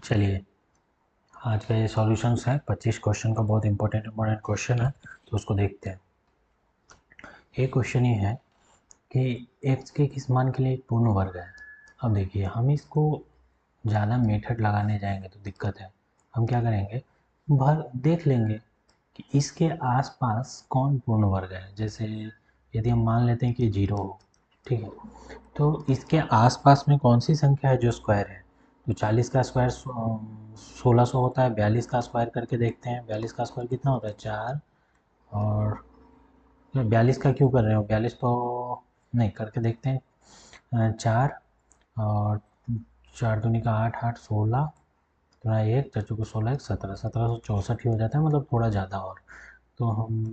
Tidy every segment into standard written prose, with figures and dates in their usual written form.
चलिए, आज का ये सॉल्यूशंस है 25 क्वेश्चन का, बहुत इंपॉर्टेंट क्वेश्चन है, तो उसको देखते हैं। एक क्वेश्चन ये है कि एक्स के किस मान के लिए एक पूर्ण वर्ग है। अब देखिए, हम इसको ज़्यादा मेथड लगाने जाएंगे तो दिक्कत है। हम क्या करेंगे, भर देख लेंगे कि इसके आसपास कौन पूर्ण वर्ग है। जैसे यदि हम मान लेते हैं कि 0 हो, ठीक है, तो इसके आसपास में कौन सी संख्या है जो स्क्वायर है। तो 40 का स्क्वायर 1600 होता है। 42 का स्क्वायर करके देखते हैं, 42 का स्क्वायर कितना होता है 4। और 42 का क्यों कर रहे हो, 42 तो नहीं करके देखते हैं। 4 और 4 दूनी का 8, 8 16, थोड़ा एक चच्चू को 16 एक 17, 1764 ही हो जाता है, मतलब थोड़ा ज़्यादा। और तो हम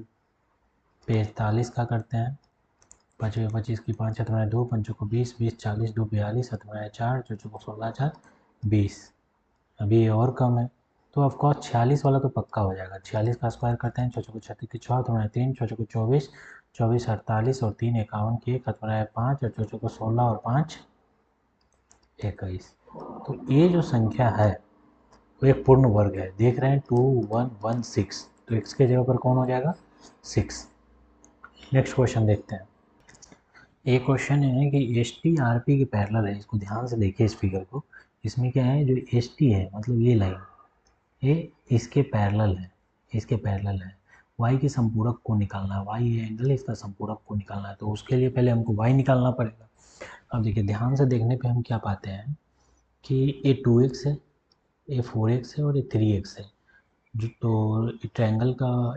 45 का करते हैं। 25 25 की 5 7 2, 5 को 20, 20 40 2 42, 7 4, 4 को 16 4 20। अभी ये और कम है, तो ऑफकोर्स 46 वाला तो पक्का हो जाएगा। 46 का स्क्वायर करते हैं, 4 को 36 की 6, थोड़ा 3, 4 को 24, 24 48 और 3 51 की 1, 5 और 4 को 16 और 5 21। तो ये जो संख्या है वो एक पूर्ण वर्ग है। देख रहे हैं 2116, तो x के जगह पर कौन हो जाएगा 6। नेक्स्ट क्वेश्चन देखते हैं। एक क्वेश्चन है कि एस टी आर पी के पैरेलल है। इसको ध्यान से देखिए इस फिगर को। इसमें क्या है, जो एस टी है मतलब ये लाइन, ये इसके पैरेलल है, इसके पैरेलल है। y के संपूरक को निकालना है, y ये एंगल है, इसका संपूरक को निकालना है। तो उसके लिए पहले हमको y निकालना पड़ेगा। अब देखिए, ध्यान से देखने पे हम क्या पाते हैं कि ये 2x है, ये 4x है और ये 3x है। जो तो ट्रायंगल का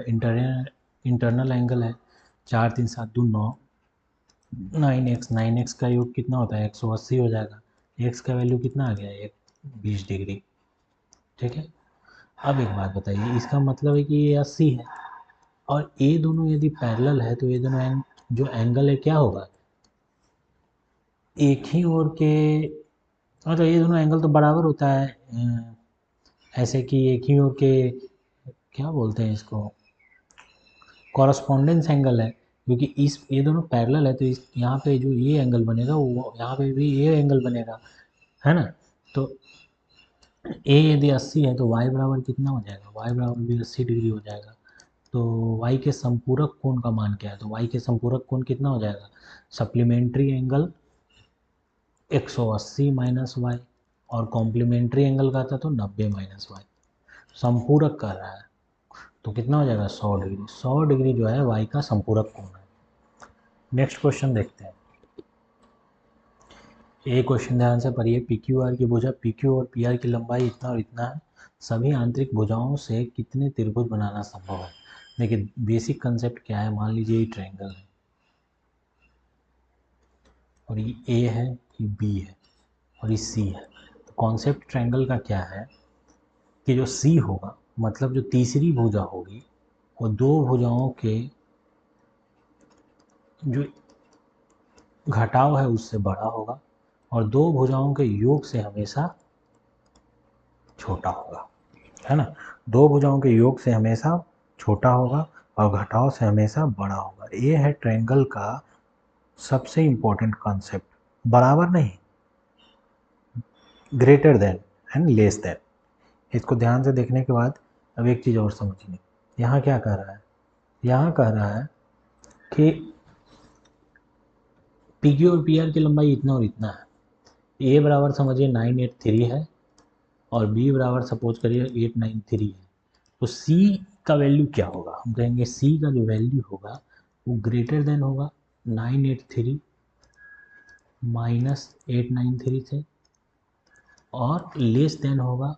इंटरनल एंगल है 4 3 7 2 9, 9x। 9x का योग कितना होता है 180 हो जाएगा। x का वैल्यू कितना आ गया, एक 20 डिग्री। ठीक है। अब एक बात बताइए, इसका मतलब है कि ये 80 है और ये दोनों यदि पैरेलल है तो ये दोनों जो एंगल है क्या होगा, एक ही ओर के, मतलब ये दोनों एंगल तो बराबर होता है। ऐसे कि एक ही ओर के, क्या बोलते हैं इसको, कॉरस्पॉन्डेंस एंगल है। क्योंकि इस ये दोनों पैरेलल है तो इस यहाँ पे जो ये एंगल बनेगा वो यहाँ पे भी ये एंगल बनेगा, है ना। तो ए यदि 80 है तो y बराबर कितना हो जाएगा, y बराबर भी 80 डिग्री हो जाएगा। तो y के संपूरक कोण का मान क्या है, तो y के संपूरक कोण कितना हो जाएगा, सप्लीमेंट्री एंगल 180 माइनस वाई, और कॉम्प्लीमेंट्री एंगल का था तो 90 माइनस वाई। संपूरक कर रहा है तो कितना हो जाएगा 100 डिग्री। 100 डिग्री जो है y का संपूरक कोण है। नेक्स्ट क्वेश्चन देखते हैं। ये क्वेश्चन ध्यान से पढ़िए। पी क्यू आर की भुजा पी क्यू और पी आर की लंबाई इतना और इतना है। सभी आंतरिक भुजाओं से कितने त्रिभुज बनाना संभव है। देखिए, बेसिक कंसेप्ट क्या है, मान लीजिए ये ट्रायंगल है और ये ए है, ये बी है और ये सी है। तो कॉन्सेप्ट ट्रायंगल का क्या है कि जो सी होगा, मतलब जो तीसरी भुजा होगी, वो दो भुजाओं के जो घटाव है उससे बड़ा होगा और दो भुजाओं के योग से हमेशा छोटा होगा, है ना। दो भुजाओं के योग से हमेशा छोटा होगा और घटाव से हमेशा बड़ा होगा। ये है ट्रायंगल का सबसे इम्पोर्टेंट कॉन्सेप्ट। बराबर नहीं, greater than and less than. इसको ध्यान से देखने के बाद अब एक चीज़ और समझिए। यहाँ क्या कह रहा है, यहाँ कह रहा है कि पी क्यू और पी आर की लंबाई इतना और इतना है। ए बराबर समझिए 983 है और बी बराबर सपोज करिए 893 है। तो सी का वैल्यू क्या होगा, हम कहेंगे सी का जो वैल्यू होगा वो ग्रेटर देन होगा 983 माइनस 893 से, और लेस देन होगा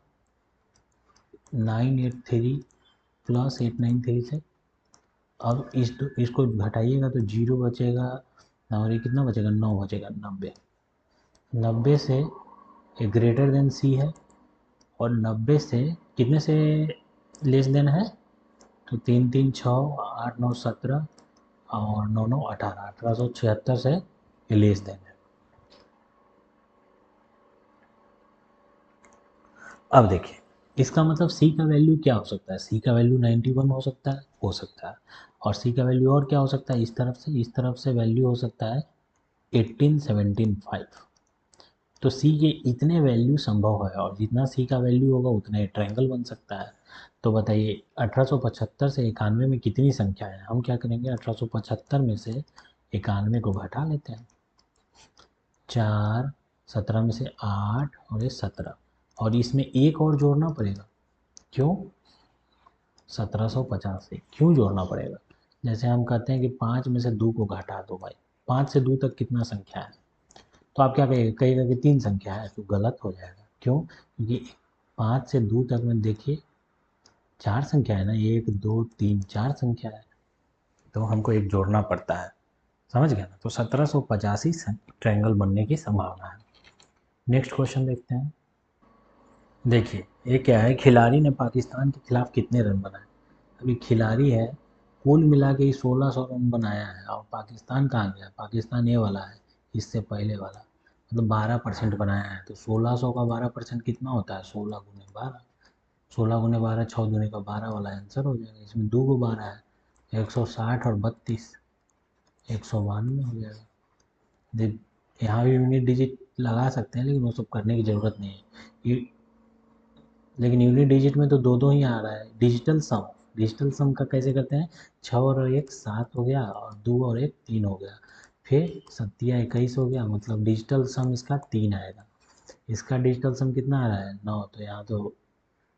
983 प्लस 893 से। अब इसको घटाइएगा तो जीरो बचेगा और ये कितना बचेगा 9 बचेगा, 90। 90 से ये ग्रेटर देन सी है और 90 से कितने से लेस देन है, तो 3 3 6 8 9 17 और 9 9 18, 1876 से ये लेस देन है। अब देखिए, इसका मतलब सी का वैल्यू क्या हो सकता है, सी का वैल्यू 91 हो सकता है। और सी का वैल्यू और क्या हो सकता है, इस तरफ से वैल्यू हो सकता है 1875। तो सी के इतने वैल्यू संभव है और जितना सी का वैल्यू होगा उतना ही ट्रायंगल बन सकता है। तो बताइए 1875 से 91 में कितनी संख्या है? हम क्या करेंगे, 1875 में से 91 को घटा लेते हैं। 4, 17 में से 8 और ये 17, और इसमें एक और जोड़ना पड़ेगा। क्यों? 1785 क्यों जोड़ना पड़ेगा? जैसे हम कहते हैं कि 5 में से 2 को घटा दो भाई, 5 से 2 तक कितना संख्या है? तो आप क्या कहिएगा कि 3 संख्या है, तो गलत हो जाएगा। क्यों? क्योंकि 5 से 2 तक में देखिए 4 संख्या है ना, 1 2 3 4 संख्या है, तो हमको एक जोड़ना पड़ता है। समझ गया ना? तो 1785 से ट्रायंगल बनने की संभावना है। नेक्स्ट क्वेश्चन देखते हैं। देखिए ये क्या है, खिलाड़ी ने पाकिस्तान के खिलाफ कितने रन बनाए? अभी खिलाड़ी है, कुल मिला के 1600 रन बनाया है, और पाकिस्तान कहाँ गया? पाकिस्तान ये वाला है, इससे पहले वाला, मतलब 12% बनाया है। तो 1600 का 12% कितना होता है? 16 गुने 12, 16 गुने 12 6 दूनी का 12 वाला आंसर हो जाएगा। इसमें 2 को 12 है, 160 और 32, 192 हो जाएगा। यहाँ भी यूनिट डिजिट लगा सकते हैं, लेकिन वो सब करने की ज़रूरत नहीं है। लेकिन यूनिट डिजिट में तो दो दो ही आ रहा है। डिजिटल सम, डिजिटल सम का कैसे करते हैं? 6 और 1 7 हो गया, और 2 और 1 3 हो गया, फिर 7 21 हो गया, मतलब डिजिटल सम इसका 3 आएगा। इसका डिजिटल सम कितना आ रहा है? 9। तो यहाँ तो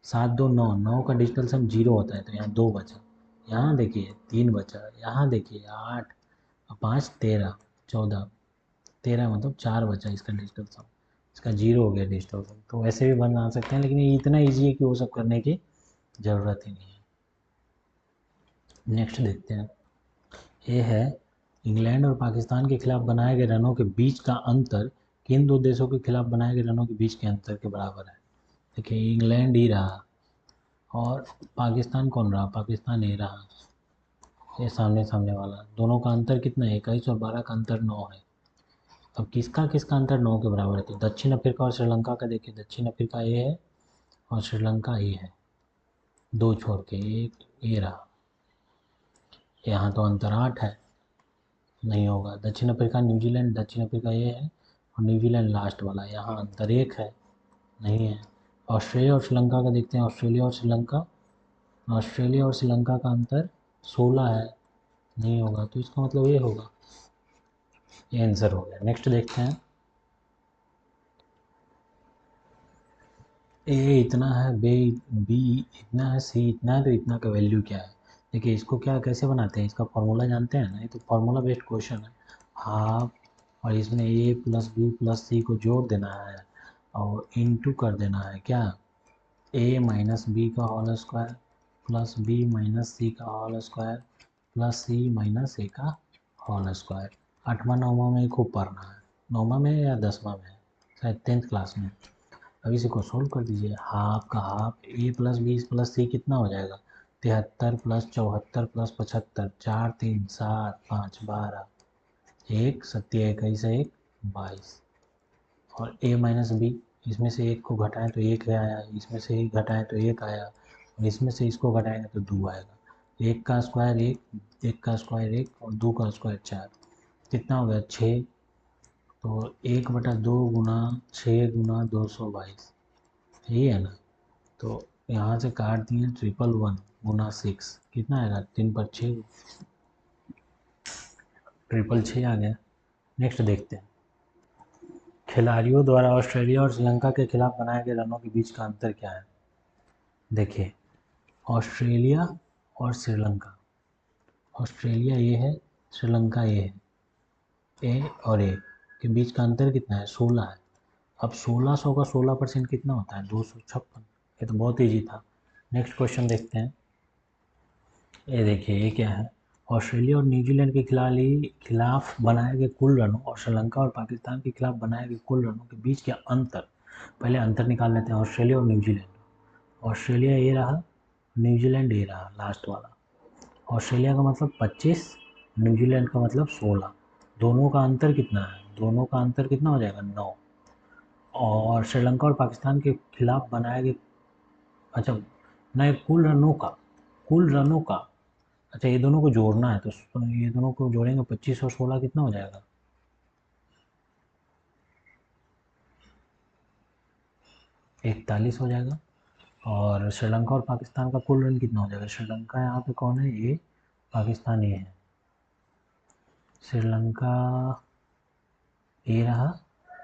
7 2 9, 9 का डिजिटल सम 0 होता है, तो यहाँ 2 बचा। यहाँ देखिए 3 बचा, यहाँ देखिए 8 और 5 13, 14, 13 मतलब 4 बचा इसका डिजिटल सम। इसका 0 हो गया डिजिटल सम। तो वैसे भी बना सकते हैं, लेकिन ये इतना ईजी है कि वो सब करने की ज़रूरत ही नहीं है। नेक्स्ट देखते हैं। ये है, इंग्लैंड और पाकिस्तान के खिलाफ बनाए गए रनों के बीच का अंतर किन दो देशों के खिलाफ बनाए गए रनों के बीच के अंतर के बराबर है? देखिए इंग्लैंड ही रहा, और पाकिस्तान कौन रहा? पाकिस्तान ये रहा, ये सामने सामने वाला। दोनों का अंतर कितना है? 21 और 12 का अंतर 9 है। अब किसका किसका अंतर 9 के बराबर है? तो दक्षिण अफ्रीका और श्रीलंका का देखिए, दक्षिण अफ्रीका ये है और श्रीलंका ये है, 2 छोड़ के एक ये रहा। यहाँ तो अंतर 8 है, नहीं होगा। दक्षिण अफ्रीका न्यूजीलैंड, दक्षिण अफ्रीका ये है और न्यूजीलैंड लास्ट वाला, यहाँ अंतर 1 है, नहीं है। ऑस्ट्रेलिया और श्रीलंका का देखते हैं। ऑस्ट्रेलिया और श्रीलंका, ऑस्ट्रेलिया और श्रीलंका का अंतर 16 है, नहीं होगा। तो इसका मतलब ये होगा, ये आंसर हो गया। नेक्स्ट देखते हैं। ए इतना है, बी इतना है, सी इतना है, तो इतना का वैल्यू क्या है? देखिए इसको क्या कैसे बनाते हैं, इसका फॉर्मूला जानते हैं ना? ये तो फॉर्मूला बेस्ड क्वेश्चन है। हाफ, और इसमें ए प्लस बी प्लस सी को जोड़ देना है और इनटू कर देना है क्या? ए माइनस बी का whole square plus B minus C का whole square plus C minus A का होल स्क्वायर। 8वां 9वां में खूब पढ़ना है, 9वां में या 10वां में, शायद 10th क्लास में। अब इसी को सोल्व कर दीजिए। हाफ का हाफ, ए प्लस बी प्लस सी कितना हो जाएगा? 73 प्लस 74 प्लस 75, 4 3 7 5 12, 1 7 21 1 22, और ए माइनस बी, इसमें से एक को घटाएं तो एक आया, इसमें से एक घटाएं तो एक आया, और इसमें से इसको घटाएंगे तो 2 आएगा। एक का स्क्वायर एक, एक का स्क्वायर एक, और 2 का स्क्वायर 4, कितना हो गया? 6। तो 1/2 गुना 6 गुना 222, यही है ना? तो यहाँ से काट दिए 111 गुना 6, कितना आएगा? 3 पर 6, 666 आ गया। नेक्स्ट देखते हैं। खिलाड़ियों द्वारा ऑस्ट्रेलिया और श्रीलंका के खिलाफ बनाए गए रनों के बीच का अंतर क्या है? देखिए ऑस्ट्रेलिया और श्रीलंका, ऑस्ट्रेलिया ये है, श्रीलंका ये है, ए और ए के बीच का अंतर कितना है? 16 है। अब 1600 का 16% कितना होता है? 256। ये तो बहुत ईजी था। नेक्स्ट क्वेश्चन देखते हैं। ये देखिए ये क्या है, ऑस्ट्रेलिया और न्यूजीलैंड के खिलाफ बनाए गए कुल रनों और श्रीलंका और पाकिस्तान के खिलाफ बनाए गए कुल रनों के बीच के अंतर, पहले अंतर निकाल लेते हैं। ऑस्ट्रेलिया और न्यूजीलैंड, ऑस्ट्रेलिया ये रहा, न्यूजीलैंड ये रहा लास्ट वाला। ऑस्ट्रेलिया का मतलब 25, न्यूजीलैंड का मतलब 16, दोनों का अंतर कितना है? दोनों का अंतर कितना हो जाएगा? 9। और श्रीलंका और पाकिस्तान के खिलाफ बनाए गए, अच्छा नए कुल रनों का, कुल रनों का, अच्छा ये दोनों को जोड़ना है, तो ये दोनों को जोड़ेंगे 25 और 16 कितना हो जाएगा? 41 हो जाएगा। और श्रीलंका और पाकिस्तान का कुल रन कितना हो जाएगा? श्रीलंका यहाँ पे कौन है? ये पाकिस्तान ये है। श्रीलंका ये रहा,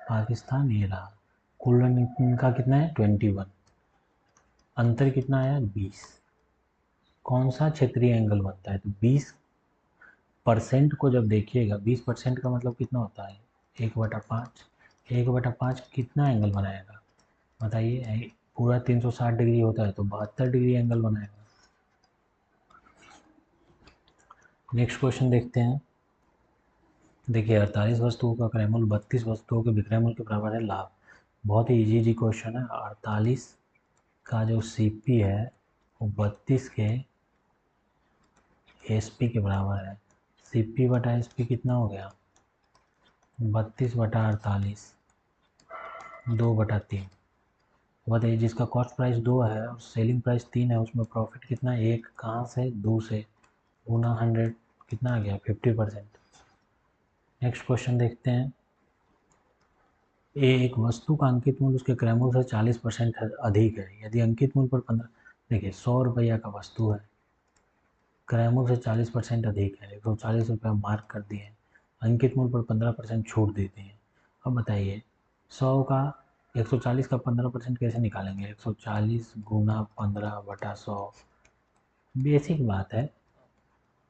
पाकिस्तान ये रहा। कुल रन इनका कितना है? 21। अंतर कितना आया? 20। कौन सा क्षेत्रीय एंगल बनता है? तो 20% को जब देखिएगा, 20% का मतलब कितना होता है? 1/5। 1/5 कितना एंगल बनाएगा बताइए? पूरा 360 डिग्री होता है तो 72 डिग्री एंगल बनाएगा। नेक्स्ट क्वेश्चन देखते हैं। देखिए 48 वस्तुओं का क्रयमूल्य 32 वस्तुओं के विक्रयमूल्य के बराबर है। लाभ। बहुत ही इजी क्वेश्चन है। 48 का जो सीपी है वो 32 के एसपी के बराबर है। सीपी बटा एसपी कितना हो गया? 32/48, 2/3। बताइए जिसका कॉस्ट प्राइस 2 है और सेलिंग प्राइस 3 है, उसमें प्रॉफिट कितना? 1 कहाँ से? 2 से। गुना 100 कितना आ गया? 50%। नेक्स्ट क्वेश्चन देखते हैं। एक वस्तु का अंकित मूल्य उसके क्रय मूल्य से 40% अधिक है यदि अंकित मूल्य पर 15। देखिए 100 रुपया का वस्तु है, क्रय मूल्य से 40% अधिक है, 140 रुपया मार्क कर दिए हैं, अंकित मूल्य पर 15% छूट देते हैं। अब बताइए 100 का 140 का 15% कैसे निकालेंगे? 140 गुना 15/100। बेसिक बात है,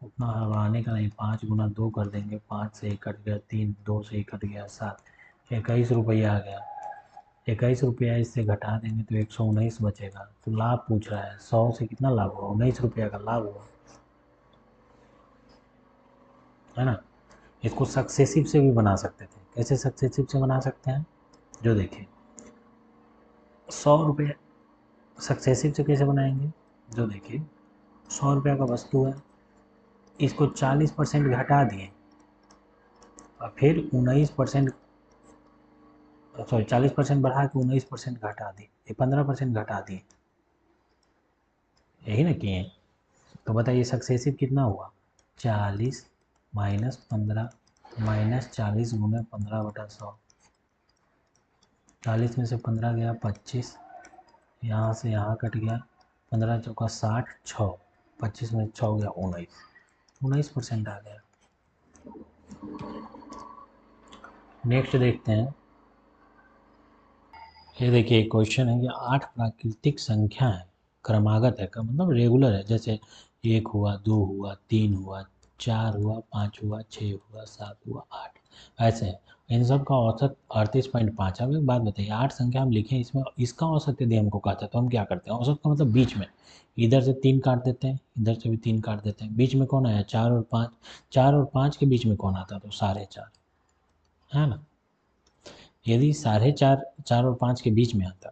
उतना हड़बड़ाने का नहीं। 5 गुना 2 कर देंगे, 5 से 1 कट गया, 3, 2 से 1 कट गया, 7, 21 रुपया आ गया। 21 रुपया इससे घटा देंगे तो 119 बचेगा। तो लाभ पूछ रहा है, 100 से कितना लाभ हुआ? 19 रुपया का लाभ हुआ, है ना। इसको सक्सेसिव से भी बना सकते थे। कैसे सक्सेसिव से बना सकते हैं? जो देखिए 100 रुपये सक्सेसिव से कैसे बनाएंगे? जो देखिए 100 रुपया का वस्तु है, इसको 40% घटा दिए और फिर 19%, सॉरी 40% बढ़ा के 19% घटा दिए, ये 15% घटा दिए, यही ना किए। तो बताइए सक्सेसिव कितना हुआ? 40 माइनस 15 माइनस 40 गुना 15/100। 40 में से 15 गया 25, यहाँ से यहाँ कट गया, 15 चौका 60, 6, 25 में 6 गया 19, 19% आ गया। नेक्स्ट देखते हैं। ये देखिए क्वेश्चन है कि 8 प्राकृतिक संख्या है, क्रमागत है का मतलब रेगुलर है, जैसे 1 हुआ, 2 हुआ, 3 हुआ, 4 हुआ, 5 हुआ, 6 हुआ, 7 हुआ, 8, ऐसे है। इन सब का औसत 38.5। अब एक बात बताइए, 8 संख्या हम लिखें, इसमें इसका औसत यदि हमको कहता है तो हम क्या करते हैं? औसत का मतलब बीच में, इधर से 3 काट देते हैं, इधर से भी 3 काट देते हैं, बीच में कौन आया? 4 और 5। 4 और 5 के बीच में कौन आता? तो 4.5, है ना। यदि 4.5 4 और 5 के बीच में आता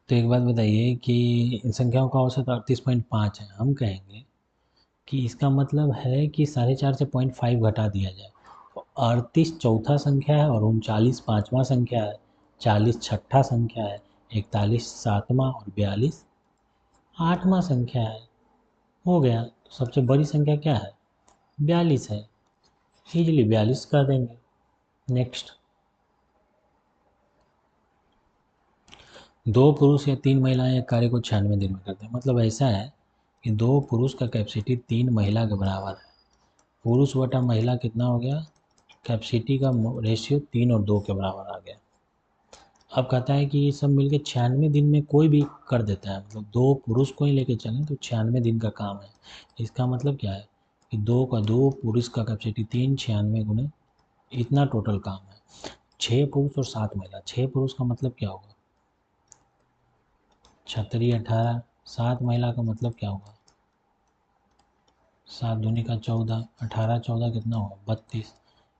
तो एक बात बताइए कि इन संख्याओं का औसत 38.5 है, हम कहेंगे कि इसका मतलब है कि 4.5 से 0.5 घटा दिया जाए तो 38 चौथा संख्या है और 39 पाँचवा संख्या है, 40 छठा संख्या है, 41 सातवां और 42 आठवां संख्या है। हो गया। तो सबसे बड़ी संख्या क्या है? 42 है, इजीली 42 कर देंगे। नेक्स्ट, 2 पुरुष या 3 महिलाएं एक कार्य को 96 दिन में करते हैं। मतलब ऐसा है कि 2 पुरुष का कैपेसिटी 3 महिला के बराबर है। पुरुष बटा महिला कितना हो गया? कैपेसिटी का रेशियो 3 और 2 के बराबर आ गया। अब कहता है कि ये सब मिलके 96 दिन में कोई भी कर देता है, मतलब 2 पुरुष को ही लेके चलें तो 96 दिन का काम है। इसका मतलब क्या है कि 2 का 2 पुरुष का कैपेसिटी 3, 96 गुने इतना टोटल काम है। 6 पुरुष और 7 महिला, 6 पुरुष का मतलब क्या होगा? 36 18, 7 महिला का मतलब क्या होगा? 7 दूनी का 14, 18 14 कितना होगा? 32।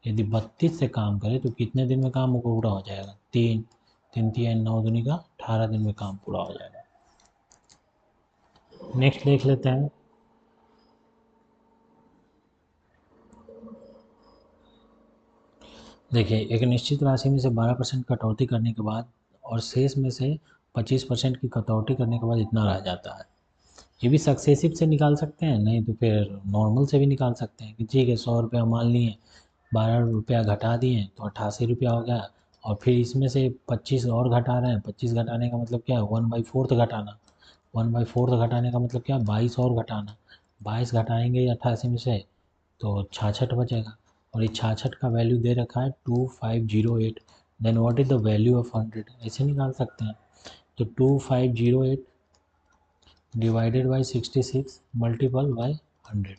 यदि 32 से काम करे तो कितने दिन में काम पूरा हो जाएगा? 3, 3 3 9 दूनी का 18 दिन में काम पूरा हो जाएगा। नेक्स्ट देख लेते हैं। देखिए एक निश्चित राशि में से 12% कटौती करने के बाद और शेष में से 25% की कटौती करने के बाद इतना रह जाता है। ये भी सक्सेसिव से निकाल सकते हैं, नहीं तो फिर नॉर्मल से भी निकाल सकते हैं कि ठीक है 100 रुपया मान लिए, 12 रुपया घटा दिए तो 88 रुपया हो गया, और फिर इसमें से 25 और घटा रहे हैं, 25 घटाने का मतलब क्या है, 1/4 घटाना, 1/4 घटाने का मतलब क्या है, 22 और घटाना, 22 घटाएंगे 88 में से तो 66 बचेगा, और ये 66 का वैल्यू दे रखा है 2508। Then what is the value of 100, ऐसे निकाल सकते हैं। तो 2508 डिवाइडेड बाई 66 मल्टीपल बाई 100,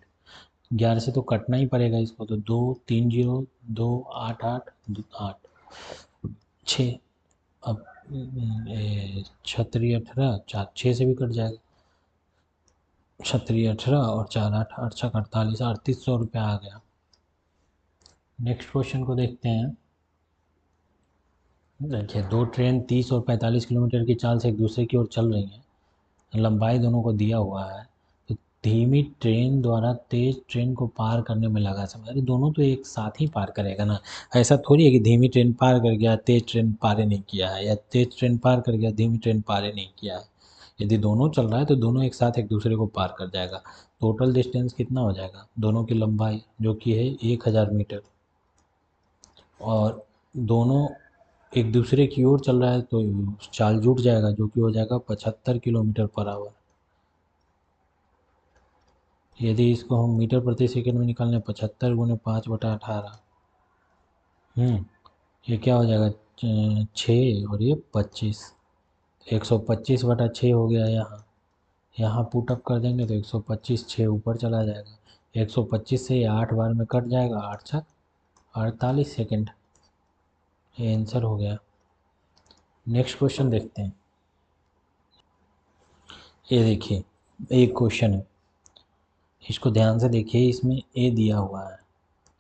11 से तो कटना ही पड़ेगा इसको, तो 2 3 0 2 8 8 8 6, अब छतरी 18 4 6 से भी कट जाएगा, छतरी 18 और 4 8 8 छक 48, 3800 रुपया आ गया। नेक्स्ट क्वेश्चन को देखते हैं। देखिए, दो ट्रेन 30 और 45 किलोमीटर की चाल से एक दूसरे की ओर चल रही हैं, लंबाई दोनों को दिया हुआ है, तो धीमी ट्रेन द्वारा तेज ट्रेन को पार करने में लगा समय, अरे दोनों तो एक साथ ही पार करेगा ना, ऐसा थोड़ी है कि धीमी ट्रेन पार कर गया तेज ट्रेन पार नहीं किया है, या तेज ट्रेन पार कर गया धीमी ट्रेन पार नहीं किया है। यदि दोनों चल रहा है तो दोनों एक साथ एक दूसरे को पार कर जाएगा। टोटल डिस्टेंस कितना हो जाएगा, दोनों की लंबाई जो कि है 1000 मीटर, और दोनों एक दूसरे की ओर चल रहा है तो चाल जुट जाएगा जो कि हो जाएगा 75 किलोमीटर पर आवर। यदि इसको हम मीटर प्रति सेकंड में निकालें, 75 गुने 5/18, ये क्या हो जाएगा, 6 और ये 25, 125/6 हो गया। यहाँ यहाँ पुटअप कर देंगे तो 125, 6 ऊपर चला जाएगा, 125 से ये 8 बार में कट जाएगा, 8 छक 48 सेकेंड, ये आंसर हो गया। नेक्स्ट क्वेश्चन देखते हैं। ये देखिए, एक क्वेश्चन है, इसको ध्यान से देखिए, इसमें ए दिया हुआ है।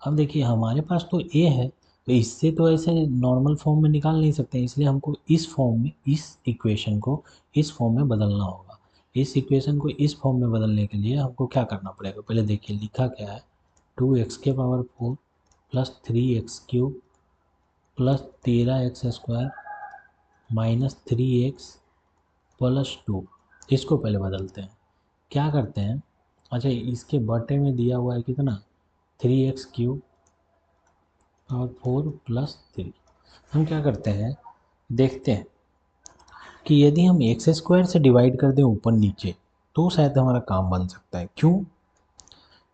अब देखिए हमारे पास तो ए है, तो इससे तो ऐसे नॉर्मल फॉर्म में निकाल नहीं सकते, इसलिए हमको इस फॉर्म में, इस इक्वेशन को इस फॉर्म में बदलना होगा। इस इक्वेशन को इस फॉर्म में बदलने के लिए हमको क्या करना पड़ेगा, पहले देखिए लिखा क्या है, 2x⁴ plus 3x³ plus 13x² minus 3x plus 2, इसको पहले बदलते हैं। क्या करते हैं, अच्छा इसके बटे में दिया हुआ है कितना, 3x³ और 4 प्लस 3, हम क्या करते हैं, देखते हैं कि यदि हम x² से डिवाइड कर दें ऊपर नीचे तो शायद हमारा काम बन सकता है। क्यों,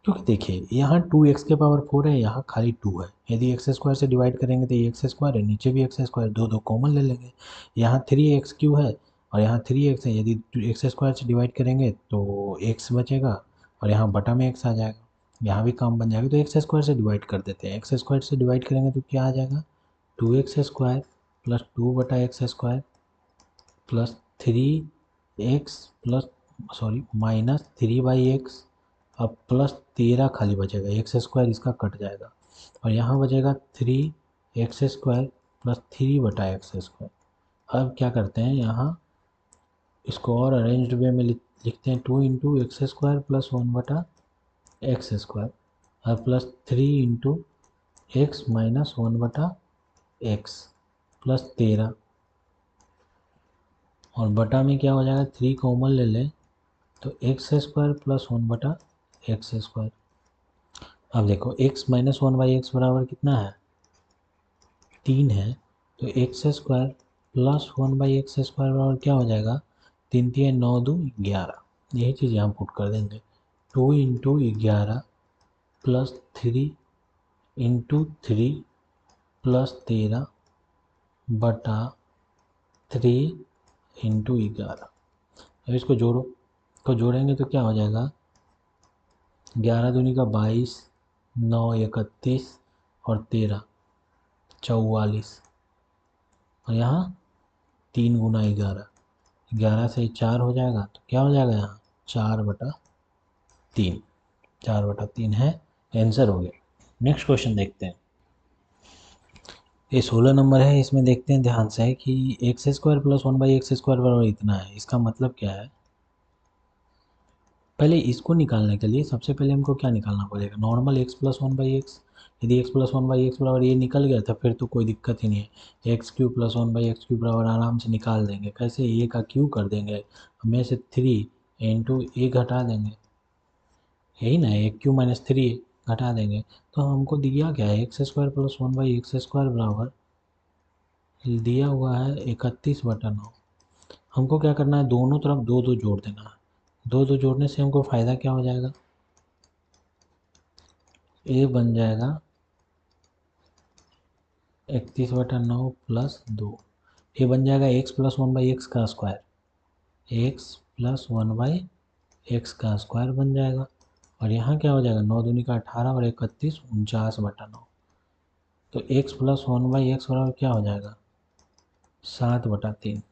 क्योंकि देखिए यहाँ 2x⁴ है, यहाँ खाली 2 है, यदि x² से डिवाइड करेंगे तो ये x² है, नीचे भी x², दो दो कॉमन ले लेंगे, यहाँ 3x³ है और यहाँ 3x है, यदि x² से डिवाइड करेंगे तो x बचेगा और यहाँ बटा में x आ जाएगा, यहाँ भी काम बन जाएगा, तो x² से डिवाइड कर देते हैं। x² से डिवाइड करेंगे तो क्या आ जाएगा, 2x² plus 2/x² plus 3x plus sorry minus 3/x, अब प्लस 13 खाली बचेगा, x² इसका कट जाएगा और यहाँ बचेगा 3x² प्लस 3/x²। अब क्या करते हैं, यहाँ इसको और अरेंज्ड वे में लिखते हैं, 2x² प्लस 1/x² और plus 3x minus 1/x plus 13, और बटा में क्या हो जाएगा, 3 कॉमन ले लें तो x² प्लस 1/x²। अब देखो x माइनस 1/x बराबर कितना है, 3 है, तो x² प्लस 1/x² बराबर क्या हो जाएगा, 3 3 9 2 11, यही चीज़ यहाँ पुट कर देंगे, 2 इंटू 11 प्लस 3 इंटू 3 प्लस 13 बटा 3 इंटू 11। अब इसको जोड़ो, को जोड़ेंगे तो क्या हो जाएगा, 11 दूनी का 22, 9 31 और 13 44, और यहाँ 3 गुना 11, 11 से 4 हो जाएगा तो क्या हो जाएगा, यहाँ 4/3, 4/3 है, आंसर हो गया। नेक्स्ट क्वेश्चन देखते हैं। ये 16 नंबर है, इसमें देखते हैं ध्यान से कि x² प्लस 1/x² बराबर इतना है, इसका मतलब क्या है। पहले इसको निकालने के लिए सबसे पहले हमको क्या निकालना पड़ेगा, नॉर्मल x प्लस 1/x, यदि x प्लस 1/x बराबर ये निकल गया था फिर तो कोई दिक्कत ही नहीं है, x³ प्लस 1/x³ बराबर आराम से निकाल देंगे, कैसे, ए का क्यू कर देंगे, में से 3 इंटू ए घटा देंगे, यही ना, a³ माइनस 3 घटा देंगे, तो हमको दिया क्या है, x² प्लस 1/x² बराबर दिया हुआ है 31/9। हमको क्या करना है, दोनों तरफ दो दो जोड़ देना है। दो दो जोड़ने से हमको फ़ायदा क्या हो जाएगा, ए बन जाएगा 31/9 प्लस 2। ये बन जाएगा X plus one by X का square, X plus one by X का स्क्वायर बन जाएगा। और यहाँ क्या हो जाएगा, 9 दूनी का 18 और 31 49/9। तो x plus one by x बराबर क्या हो जाएगा, 7/3।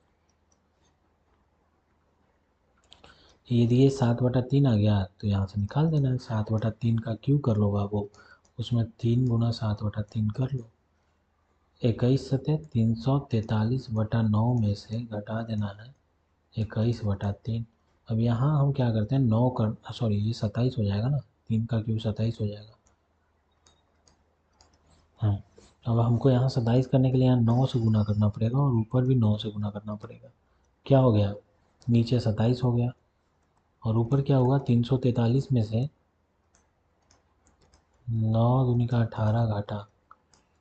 यदि ये 7/3 आ गया तो यहाँ से निकाल देना है। 7/3 का क्यों कर लो बाबू, उसमें 3 गुना 7/3 कर लो। 21×343/9 में से घटा देना है 21/3। अब यहाँ हम क्या करते हैं, 9 कर, सॉरी ये 27 हो जाएगा ना, 3 का क्यूब 27 हो जाएगा। हाँ, अब हमको यहाँ 27 करने के लिए यहाँ 9 से गुना करना पड़ेगा और ऊपर भी 9 से गुना करना पड़ेगा। क्या हो गया, नीचे 27 हो गया और ऊपर क्या होगा, 343 में से 9 दूनी का 18 घाटा,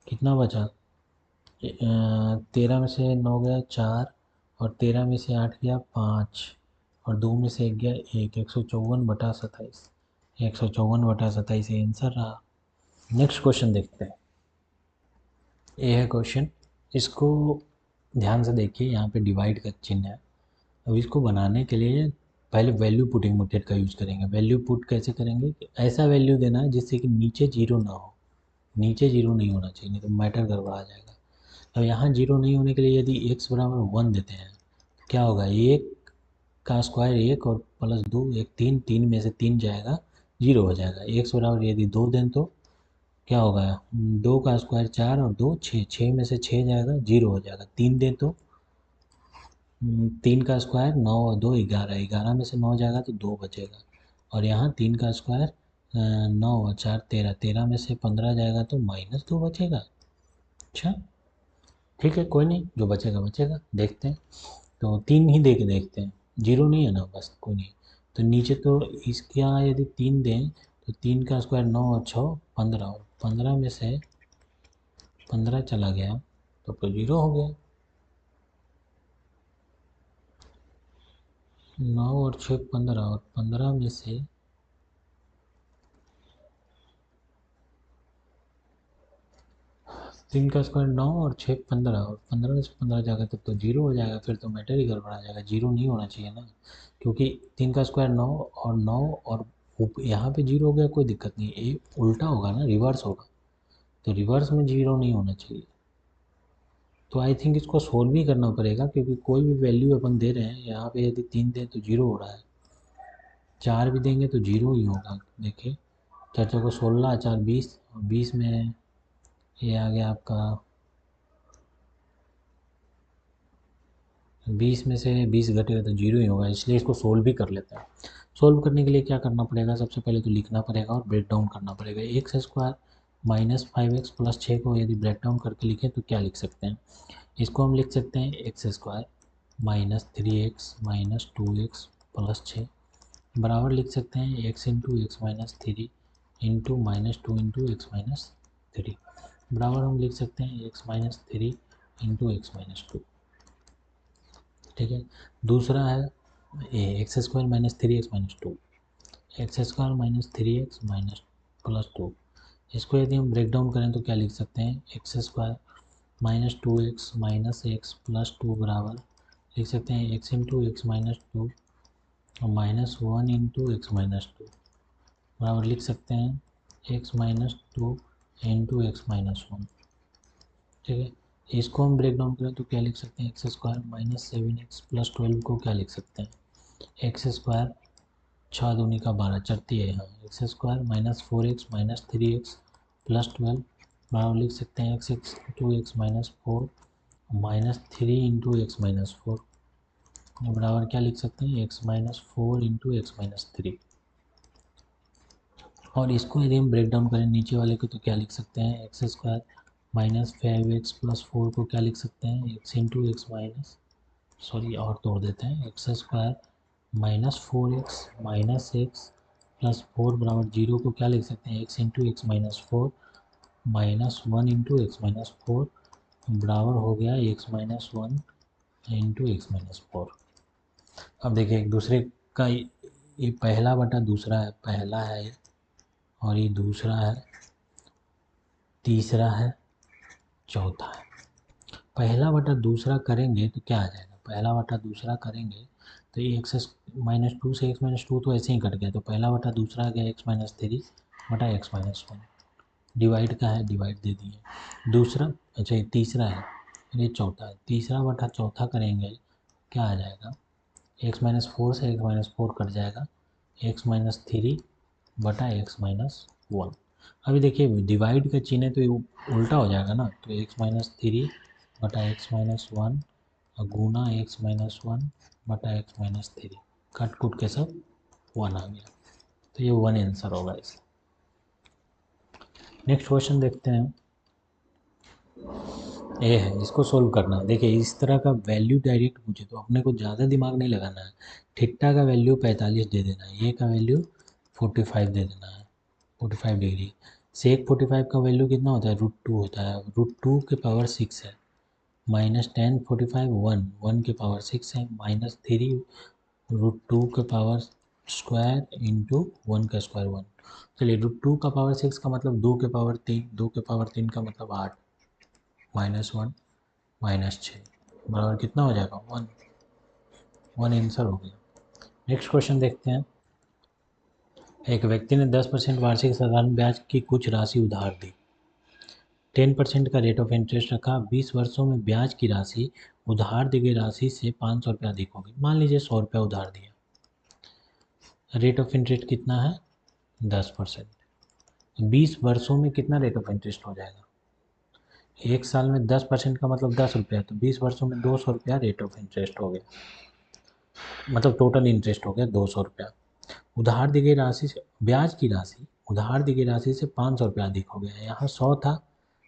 कितना बचा, 13 में से 9 गया 4 और 13 में से 8 गया 5 और 2 में से 1 गया 1, 154/27। 154/27 ये आंसर रहा। नेक्स्ट क्वेश्चन देखते हैं। ये है क्वेश्चन, इसको ध्यान से देखिए, यहाँ पे डिवाइड का चिन्ह है। अब इसको बनाने के लिए पहले वैल्यू पुटिंग मेथड का यूज़ करेंगे। वैल्यू पुट कैसे करेंगे, ऐसा वैल्यू देना है जिससे कि नीचे जीरो ना हो, नीचे जीरो नहीं होना चाहिए, नहीं तो मैटर गड़बड़ा जाएगा। अब यहाँ जीरो नहीं होने के लिए यदि x बराबर 1 देते हैं तो क्या होगा, एक का स्क्वायर 1 और प्लस 2 एक 3, 3 में से 3 जाएगा, जीरो हो जाएगा। x बराबर यदि 2 दें तो क्या होगा, 2 का स्क्वायर 4 और 2 6, 6 में से 6 जाएगा, जीरो हो जाएगा। 3 दें तो 3 का स्क्वायर 9 और 2 11, 11 में से 9 जाएगा तो 2 बचेगा। और यहाँ 3 का स्क्वायर 9 और 4 13, 13 में से 15 जाएगा तो -2 बचेगा। अच्छा ठीक है, कोई नहीं, जो बचेगा बचेगा, देखते हैं। तो 3 ही दे के देखते हैं, जीरो नहीं है ना, बस कोई नहीं। तो नीचे तो इसके यहाँ यदि 3 दें तो 3 का स्क्वायर 9 और 6 15 और 15 में से 15 चला गया तो जीरो हो गया। 9 और 6 15 और 15 में से 3 का स्क्वायर 9 और 6 15 और 15 में से 15 जाएगा तब तो जीरो हो जाएगा। फिर तो मैटर ही गड़बड़ा जाएगा, जीरो नहीं होना चाहिए ना, क्योंकि 3 का स्क्वायर 9 और 9 और यहाँ पे जीरो हो गया, कोई दिक्कत नहीं है, ये उल्टा होगा ना, रिवर्स होगा, तो रिवर्स में जीरो नहीं होना चाहिए। तो आई थिंक इसको सोल्व भी करना पड़ेगा, क्योंकि कोई भी वैल्यू अपन दे रहे हैं, यहाँ पे यदि 3 दें तो जीरो हो रहा है, 4 भी देंगे तो जीरो ही होगा। देखिए 4 4 को 16, 4 20 और 20 में ये आ गया आपका, 20 में से 20 घटेगा तो जीरो ही होगा, इसलिए इसको सोल्व भी कर लेते हैं। सोल्व करने के लिए क्या करना पड़ेगा, सबसे पहले तो लिखना पड़ेगा और ब्रेक डाउन करना पड़ेगा। एक्स स्क्वायर -5x प्लस 6 को यदि ब्रेक डाउन करके लिखें तो क्या लिख सकते हैं, इसको हम लिख सकते हैं x square -3x -2x plus 6 बराबर लिख सकते हैं x into x minus three into -2 into x minus three बराबर हम लिख सकते हैं x minus three into x minus two. ठीक है, दूसरा है x square -3x -2, x square -3x minus plus two. इसको यदि हम ब्रेक डाउन करें तो क्या लिख सकते हैं, x square -2x -x plus two बराबर लिख सकते हैं x into x minus two -1 into x minus two बराबर लिख सकते हैं x minus two into x minus one. ठीक है, इसको हम ब्रेक डाउन करें तो क्या लिख सकते हैं, एक्स स्क्वायर -7x प्लस 12 को क्या लिख सकते हैं, एक्स स्क्वायर 6 दूनी का 12 चरती है यहाँ, x square -4x -3x plus 12 बराबर लिख सकते हैं x x into x minus four -3 into x minus four बराबर क्या लिख सकते हैं, x minus four into x minus three. और इसको यदि हम ब्रेक डाउन करें नीचे वाले को तो क्या लिख सकते हैं, एक्स स्क्वायर -5x प्लस 4 को क्या लिख सकते हैं, x into x minus, sorry और तोड़ देते हैं, x square -4x -x plus 4 बराबर जीरो को क्या लिख सकते हैं, x into x minus four -1 into x minus four बराबर हो गया x-1 इंटू x-4। अब देखिए एक दूसरे का ये पहला बटा दूसरा है, पहला है और ये दूसरा है, तीसरा है, चौथा है। पहला बटा दूसरा करेंगे तो क्या आ जाएगा, पहला बटा दूसरा करेंगे तो ये x-2 से x-2 तो ऐसे ही कट गया, तो पहला बटा दूसरा आ गया x-3 बटा x-1। डिवाइड का है, डिवाइड दे दिए। दूसरा, अच्छा ये तीसरा है, ये चौथा है, तीसरा बटा चौथा करेंगे क्या आ जाएगा, x-4 से x-4 कट जाएगा, x-3 बटा x-1। अभी देखिए डिवाइड का चिन्ह है तो ये उल्टा हो जाएगा ना, तो x-3 बटा x-1 और गुना x-1 बटा x-3, कट कुट के सब 1 आ गया, तो ये 1 आंसर होगा इसका। नेक्स्ट क्वेश्चन देखते हैं, ये है, इसको सोल्व करना है। देखिए इस तरह का वैल्यू डायरेक्ट पूछे तो अपने को ज़्यादा दिमाग नहीं लगाना है। थीटा का वैल्यू 45 दे देना है, ये का वैल्यू 45 दे देना है, 45 डिग्री। सेक 45 का वैल्यू कितना होता है, √2 होता है, √2 के पावर 6 है, -10 45 1 के पावर 6 है, -3 √2 के पावर स्क्वायर इंटू 1 का स्क्वायर 1। चलिए √2 का पावर 6 का मतलब 2 के पावर 3, 2 के पावर 3 का मतलब 8, -1 -6 बराबर कितना हो जाएगा, 1। 1 आंसर हो गया। नेक्स्ट क्वेश्चन देखते हैं, एक व्यक्ति ने 10% वार्षिक साधारण ब्याज की कुछ राशि उधार दी, 10% का रेट ऑफ इंटरेस्ट रखा, 20 वर्षों में ब्याज की राशि उधार दी गई राशि से 500 रुपया अधिक होगी। मान लीजिए 100 रुपया उधार दिया, रेट ऑफ इंटरेस्ट कितना है, 10%। 20 वर्षों में कितना रेट ऑफ इंटरेस्ट हो जाएगा, एक साल में 10% का मतलब 10 रुपया, तो 20 वर्षों में 200 रुपया रेट ऑफ इंटरेस्ट हो गया, मतलब टोटल इंटरेस्ट हो गया 200 रुपया। उधार दी गई राशि से ब्याज की राशि उधार दी गई राशि से 500 रुपया अधिक हो गया, यहाँ 100 था,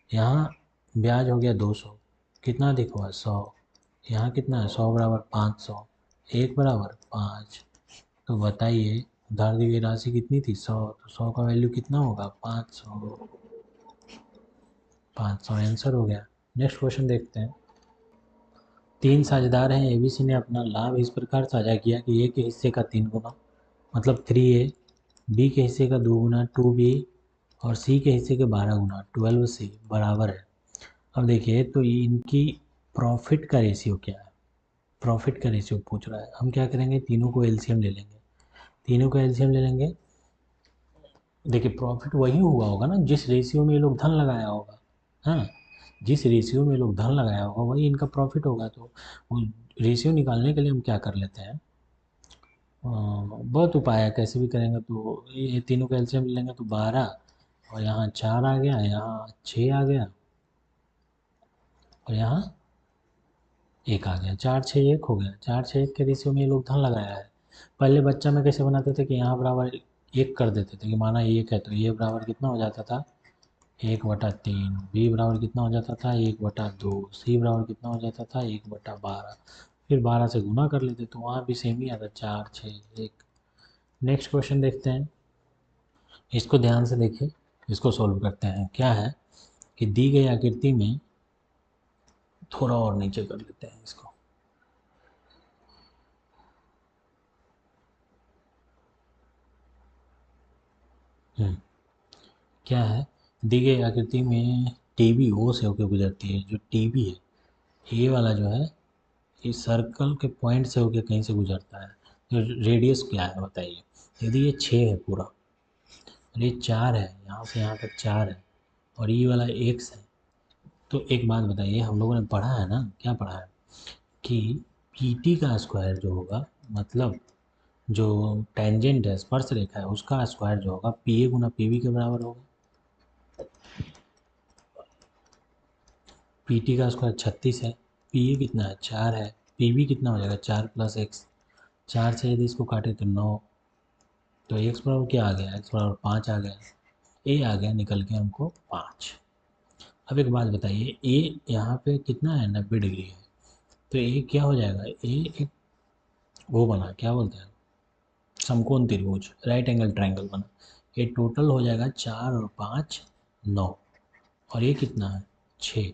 यहाँ ब्याज हो गया 200, कितना अधिक हुआ 100, यहाँ कितना है 100 बराबर 500, 1 बराबर 5। तो बताइए उधार दी गई राशि कितनी थी 100, तो 100 का वैल्यू कितना होगा 500, 500 आंसर हो गया। नेक्स्ट क्वेश्चन देखते हैं, 3 साझेदार हैं, एबीसी ने अपना लाभ इस प्रकार साझा किया कि ए के हिस्से का 3 गुना मतलब 3A, बी के हिस्से का 2 गुना 2B और सी के हिस्से के 12 गुना 12C बराबर है। अब देखिए तो इनकी प्रॉफिट का रेशियो क्या है, प्रॉफिट का रेशियो पूछ रहा है। हम क्या करेंगे, तीनों को एलसीएम ले लेंगे, तीनों का एलसीएम ले लेंगे। देखिए प्रॉफिट वही हुआ होगा ना जिस रेशियो में ये लोग धन लगाया होगा, हाँ, जिस रेशियो में लोग धन लगाया होगा वही इनका प्रॉफिट होगा। तो वो रेशियो निकालने के लिए हम क्या कर लेते हैं, बहुत उपाय है, कैसे भी करेंगे तो ये तीनों का एलसीएम ले लेंगे तो 12 और यहाँ 4 आ गया, यहाँ 6 आ गया और यहाँ 1 आ गया, 4 6 1 हो गया, 4 6 1 के रेशियो में ये लोग धन लगाया है। पहले बच्चा में कैसे बनाते थे कि यहाँ बराबर 1 कर देते थे कि माना 1 है तो ये बराबर कितना हो जाता था 1/3, बी बराबर कितना हो जाता था 1/2, सी बराबर कितना हो जाता था 1/12, फिर 12 से गुना कर लेते तो वहाँ भी सेम ही आता 4 6 1। नेक्स्ट क्वेश्चन देखते हैं, इसको ध्यान से देखिए, इसको सॉल्व करते हैं। क्या है कि दी गई आकृति में थोड़ा और नीचे कर लेते हैं इसको, क्या है, दी गई आकृति में टीबी ओ से होकर गुजरती है, जो टीबी है ये वाला जो है इस सर्कल के पॉइंट से होकर कहीं से गुजरता है, तो रेडियस क्या है बताइए। यदि ये 6 है पूरा और ये 4 है, यहाँ से यहाँ तक 4 है और ये वाला x है, तो एक बात बताइए, हम लोगों ने पढ़ा है ना, क्या पढ़ा है कि पी टी का स्क्वायर जो होगा, मतलब जो टेंजेंट है स्पर्श रेखा है उसका स्क्वायर जो होगा पी ए गुना पी बी के बराबर होगा। पी टी का स्क्वायर 36 है, पी ए कितना है 4 है, पी बी कितना हो जाएगा 4 + x, 4 से यदि इसको काटे तो 9, तो एक्स बराबर क्या आ गया, एक्स बराबर 5 आ गया, ए आ गया निकल के हमको 5। अब एक बात बताइए, ए यहाँ पे कितना है 90 डिग्री है, तो ए क्या हो जाएगा, ए एक वो बना क्या बोलते हैं समकोण त्रिभुज, राइट एंगल ट्रायंगल बना, ये टोटल हो जाएगा 4 और 5 9 और ये कितना है 6,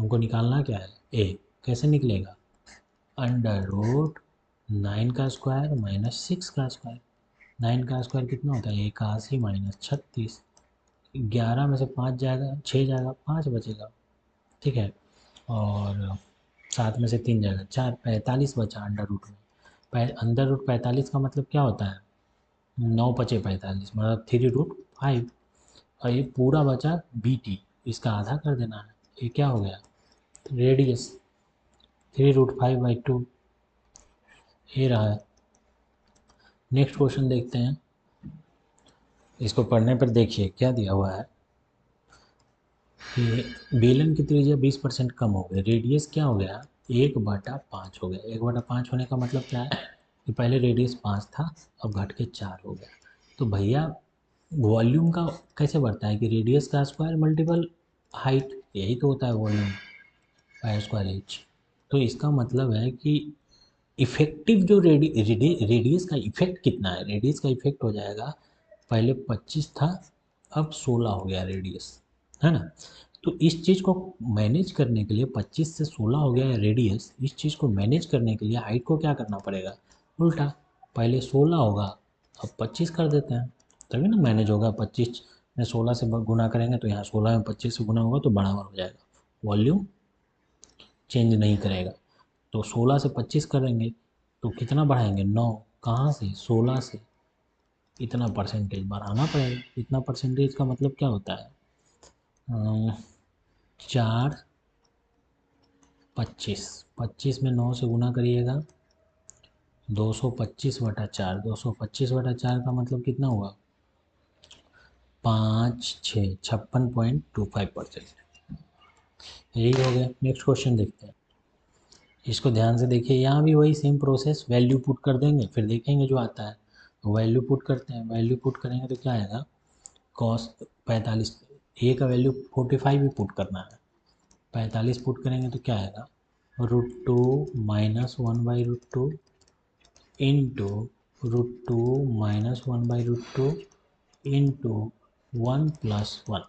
हमको निकालना क्या है, ए। कैसे निकलेगा, अंडर रूट 9 का स्क्वायर माइनस 6 का स्क्वायर। 9 का स्क्वायर कितना होता है, 81 माइनस 36। 11 में से 5 जाएगा, 6 जाएगा, 5 बचेगा, ठीक है। और 7 में से 3 जाएगा, 4, 45 बचा अंडर रूट में। अंडर रूट 45 का मतलब क्या होता है, 9 पचे 45 मतलब 3√5। और ये पूरा बचा बी टी, इसका आधा कर देना है। ये क्या हो गया, रेडियस 3√5/2, ये रहा है। नेक्स्ट क्वेश्चन देखते हैं, इसको पढ़ने पर देखिए क्या दिया हुआ है कि बेलन की त्रिज्या 20% कम हो गई, रेडियस क्या हो गया, 1/5 हो गया। 1/5 होने का मतलब क्या है कि पहले रेडियस 5 था, अब घट के 4 हो गया। तो भैया वॉल्यूम का कैसे बढ़ता है कि रेडियस का स्क्वायर मल्टीपल हाइट, यही तो होता है वॉल्यूम, पाई स्क्वायर एच। तो इसका मतलब है कि इफेक्टिव जो रेडियस का इफेक्ट कितना है, रेडियस का इफेक्ट हो जाएगा, पहले 25 था, अब 16 हो गया रेडियस, है ना। तो इस चीज़ को मैनेज करने के लिए 25 से 16 हो गया रेडियस, इस चीज़ को मैनेज करने के लिए हाइट को क्या करना पड़ेगा, उल्टा, पहले 16 होगा, अब 25 कर देते हैं, तभी ना मैनेज होगा। 25 में 16 से गुना करेंगे तो यहाँ 16 में 25 से गुना होगा तो बराबर हो जाएगा, वॉल्यूम चेंज नहीं करेगा। तो 16 से 25 करेंगे तो कितना बढ़ाएंगे, 9, कहाँ से, 16 से। इतना परसेंटेज बढ़ाना पड़ेगा। इतना परसेंटेज का मतलब क्या होता है, 4, 25, 25 में 9 से गुना करिएगा, 225/4, 225/4 का मतलब कितना हुआ, 5, 6, 56.25%। यही हो गया। नेक्स्ट क्वेश्चन देखते हैं, इसको ध्यान से देखिए। यहाँ भी वही सेम प्रोसेस, वैल्यू पुट कर देंगे, फिर देखेंगे जो आता है। तो वैल्यू पुट करते हैं, वैल्यू पुट करेंगे तो क्या आएगा, कॉस 45, ए का वैल्यू 45 भी पुट करना है, 45 पुट करेंगे तो क्या आएगा, √2 minus 1/√2 into √2 minus 1/√2 into 1+1।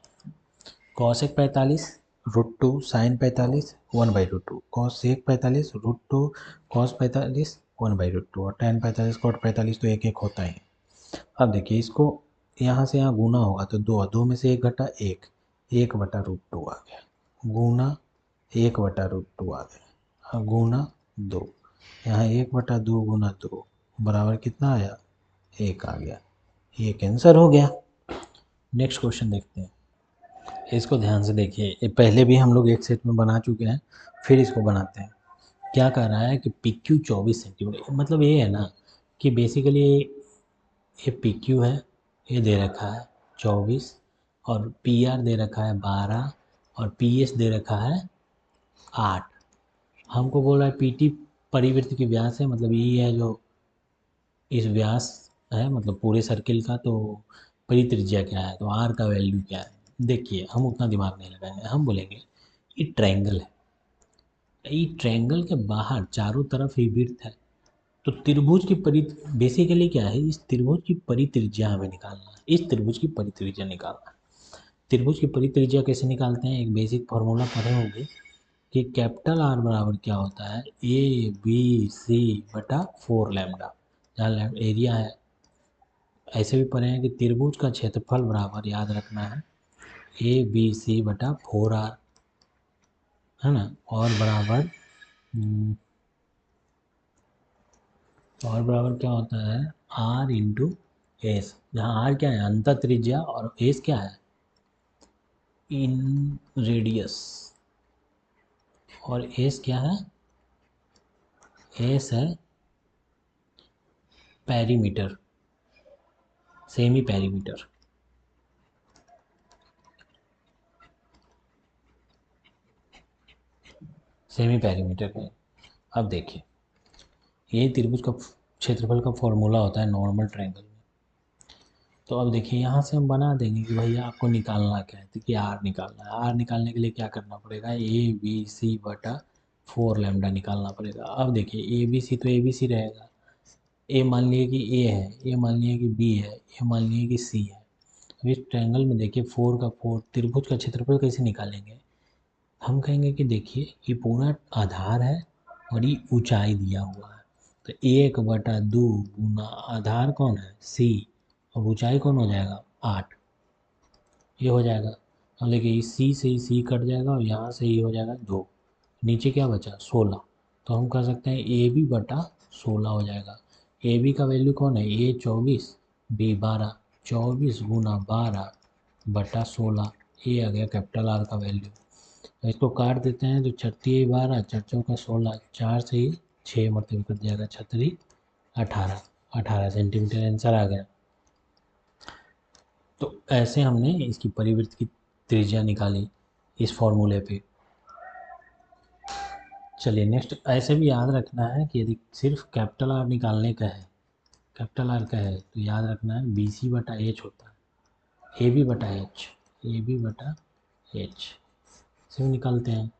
Cos एक 45, √2 साइन 45, 1/√2, कॉस एक 45, √2 कॉस 45, 1/√2, और tan 45 कॉट 45 तो एक एक होता ही। अब देखिए इसको यहाँ से यहाँ गुना होगा तो 2, 2 में से 1 घटा 1, 1/√2 आ गया, गुना 1/√2 आ गया, हाँ, गुना 2, यहाँ 1/2 गुना 2 बराबर कितना आया, 1 आ गया। ये कैंसर हो गया। नेक्स्ट क्वेश्चन देखते हैं, इसको ध्यान से देखिए। ये पहले भी हम लोग एक सेट में बना चुके हैं, फिर इसको बनाते हैं। क्या कह रहा है कि पी क्यू 24 सेंटीमीटर, मतलब ये है ना कि बेसिकली ये पी क्यू है, ये दे रखा है 24, और पी आर दे रखा है 12, और पी एस दे रखा है 8। हमको बोल रहा है पी टी परिवृत्त की व्यास है, मतलब ये है जो इस व्यास है, मतलब पूरे सर्किल का। तो परित्रिज्या क्या है, तो आर का वैल्यू क्या है। देखिए हम उतना दिमाग नहीं लगाएंगे, हम बोलेंगे ये ट्रायंगल है, ये ट्रायंगल के बाहर चारों तरफ ही वृत्त है। तो त्रिभुज की बेसिकली क्या है, इस त्रिभुज की परित्रिज्या हमें निकालना है, इस त्रिभुज की परित्रिज्या निकालना है। त्रिभुज की परित्रिज्या कैसे निकालते हैं, एक बेसिक फार्मूला पढ़े होंगे कि कैपिटल आर बराबर क्या होता है, ABC/4 लैम्डा, जहाँ एरिया है। ऐसे भी पढ़े हैं कि त्रिभुज का क्षेत्रफल बराबर, याद रखना है, ABC/4R, है ना। और बराबर क्या होता है, R/S, जहाँ R क्या है, अंतर त्रिज्या, और S क्या है, इन रेडियस, और S क्या है, S है perimeter, semi perimeter, semi perimeter है। अब देखिए ये त्रिभुज का क्षेत्रफल का फॉर्मूला होता है नॉर्मल ट्रायंगल में। तो अब देखिए यहाँ से हम बना देंगे कि भैया आपको निकालना क्या है, तो कि आर निकालना है। आर निकालने के लिए क्या करना पड़ेगा, ABC/4 लैम्डा निकालना पड़ेगा। अब देखिए ए बी सी तो ए बी सी रहेगा, ए मान लिए कि ए है, ए मान लिए कि बी है, ए मान लिए कि सी है। अब इस ट्रायंगल में देखिए 4 का 4, त्रिभुज का क्षेत्रफल कैसे निकालेंगे, हम कहेंगे कि देखिए ये पूरा आधार है और ये ऊंचाई दिया हुआ है, तो 1/2 गुना आधार कौन है c और ऊंचाई कौन हो जाएगा 8, ये हो जाएगा। और देखिए इस c से ही c कट जाएगा और यहाँ से ही हो जाएगा 2, नीचे क्या बचा 16, तो हम कह सकते हैं AB/16 हो जाएगा। AB का वैल्यू कौन है A 24 B 12, 24 गुना 12/16, ये आ गया कैपिटल R का वैल्यू। तो इसको काट देते हैं तो 36 12 4 चौका 16, 4 से ही 6 मल्टीप्लाई कर जाएगा 36 18 सेंटीमीटर आंसर आ गया। तो ऐसे हमने इसकी परिवृत्त की त्रिज्या निकाली इस फॉर्मूले पे। चलिए नेक्स्ट, ऐसे भी याद रखना है कि यदि सिर्फ कैपिटल आर निकालने का है, कैपिटल आर का है तो याद रखना है BC/H होता है, AB/H, AB/H से निकालते हैं।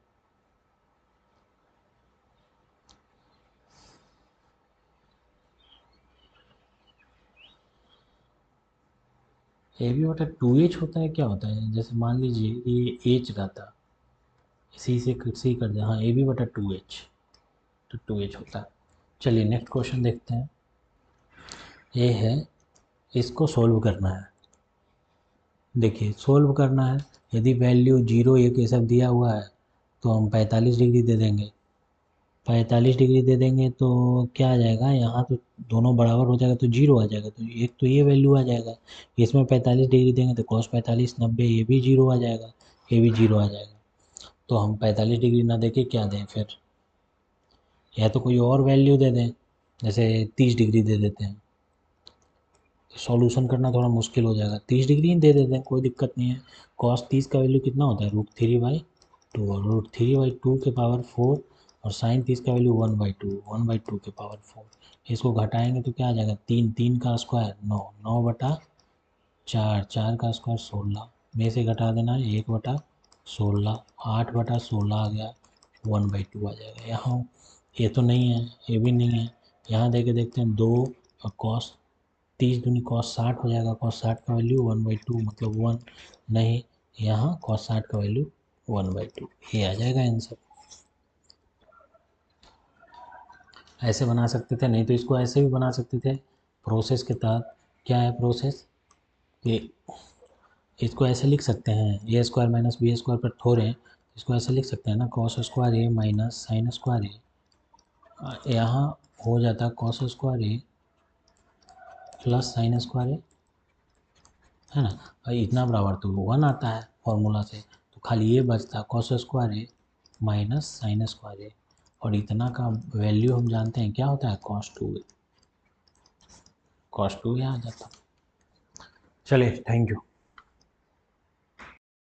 AB/2H होता है, क्या होता है, जैसे मान लीजिए ये H रहता, सी से सी कर दिया, हाँ AB/2H, तो 2H होता है। चलिए नेक्स्ट क्वेश्चन देखते हैं। ये है, इसको सॉल्व करना है। देखिए सॉल्व करना है, यदि वैल्यू 0 1 ये सब दिया हुआ है तो हम 45 डिग्री दे देंगे। 45 डिग्री दे देंगे तो क्या आ जाएगा, यहाँ तो दोनों बराबर हो जाएगा तो 0 आ जाएगा, तो एक तो ये वैल्यू आ जाएगा। इसमें 45 डिग्री देंगे तो cos 45 90, ये भी 0 आ जाएगा, ये भी 0 आ जाएगा। तो हम 45 डिग्री ना देके क्या दें फिर, या तो कोई और वैल्यू दे दें, जैसे 30 डिग्री दे देते हैं। सॉल्यूशन करना थोड़ा मुश्किल हो जाएगा, 30 डिग्री ही दे देते हैं, कोई दिक्कत नहीं है। cos 30 का वैल्यू कितना होता है √3/2, और √3/2 के पावर 4, और sin 30 का वैल्यू 1/2 के पावर 4। इसको घटाएंगे तो क्या आ जाएगा, 3 3 का स्क्वायर 9, 9/4, 4 का स्क्वायर 16, में से घटा देना है 1/16, 8/16 आ गया, 1/2 आ जाएगा। यहाँ ये तो नहीं है, ये भी नहीं है, यहाँ देके देखते हैं 2 और cos 30 दूनी cos 60 हो जाएगा, cos 60 का वैल्यू 1/2 मतलब 1 नहीं, यहाँ cos 60 का वैल्यू 1/2, ये आ जाएगा आंसर। ऐसे बना सकते थे, नहीं तो इसको ऐसे भी बना सकते थे प्रोसेस के तहत। क्या है प्रोसेस, कि इसको ऐसे लिख सकते हैं, A² - B² पर थोड़े, इसको ऐसे लिख सकते हैं ना, cos² A minus sin² A, यहाँ हो जाता है cos² A plus sin² A, है ना, और इतना बराबर तो 1 आता है फॉर्मूला से, तो खाली ये बचता है cos² A minus sin² A, और इतना का वैल्यू हम जानते हैं क्या होता है cos 2A आ जाता। चलिए थैंक यू।